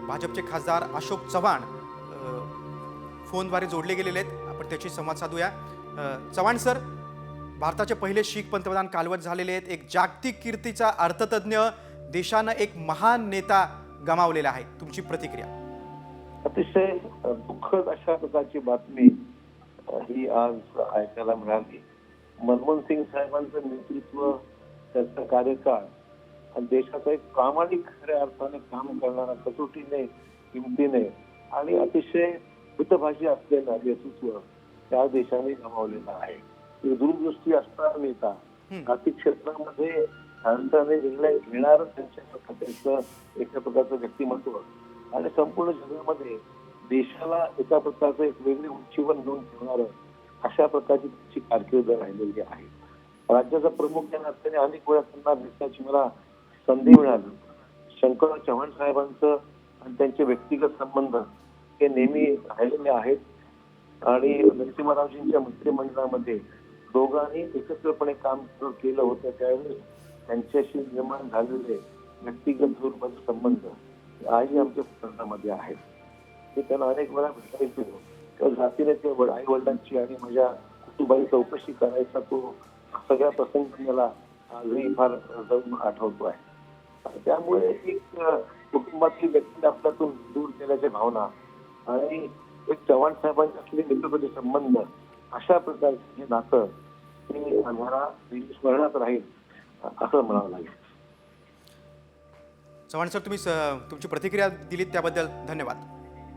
भाजपचे खासदार अशोक चव्हाण फोनद्वारे जोडले गेलेले आहेत. आपण त्याची संवाद साधूया. चव्हाण सर, भारताचे पहिले शीख पंतप्रधान कालवत झालेले आहेत. एक जागतिक कीर्तीचा अर्थतज्ञ, देशानं एक महान नेता गमावलेला आहे. तुमची प्रतिक्रिया? अतिशय दुःखद अशा प्रकारची बातमी ही आज ऐकायला मिळाली. मनमोहन सिंग साहेबांचं नेतृत्व, त्यांचा कार्यकाळ आणि देशाचा एक प्रामाणिक खऱ्या अर्थाने काम करणारा, कसोटीने, किमतीने आणि अतिशय मितभाषी असलेला नेतृत्व त्या देशाने गमावलेला आहे. दूरदृष्टी असणारा नेता, आर्थिक क्षेत्रामध्ये शांततेने निर्णय घेणार त्यांच्या एका प्रकारचं व्यक्तिमत्व आणि संपूर्ण जगामध्ये देशाला एका प्रकारचं एक वेगळी उंचीवर घेऊन ठेवणारं अशा प्रकारची त्यांची कारकीर्द राहिलेली आहे. राज्याचा प्रमुख या नात्याने अनेक वेळा त्यांना भेटण्याची मला संधी मिळाली. शंकरराव चव्हाण साहेबांचं आणि त्यांचे व्यक्तिगत संबंध हे नेहमी राहिलेले आहेत आणि नरसिंहरावजींच्या मंत्रिमंडळामध्ये दोघांनी एकत्रपणे काम केलं होतं. त्यावेळेस त्यांच्याशी निर्माण झालेले व्यक्तिगत स्वरूपाचे संबंध आजही आमच्या कुटुंबामध्ये आहेत. ते त्यांना अनेक वेळा भेटायचो. तेव्हा जातीने ते आई वडिलांची आणि माझ्या कुटुंबाची चौकशी करायचा तो सगळा प्रसंग मला आजही फार जाऊन आठवतो आहे. त्यामुळे एक कुटुंबातली व्यक्ती आपल्यातून दूर केल्याच्या भावना आणि एक चव्हाण साहेबांचे असलेले नेतृत्वाचे संबंध अशा प्रकारचे हे नातं ते आम्हाला स्मरणात राहील असं म्हणावं लागेल. चव्हाण सर, तुम्ही तुमची प्रतिक्रिया दिलीत त्याबद्दल धन्यवाद.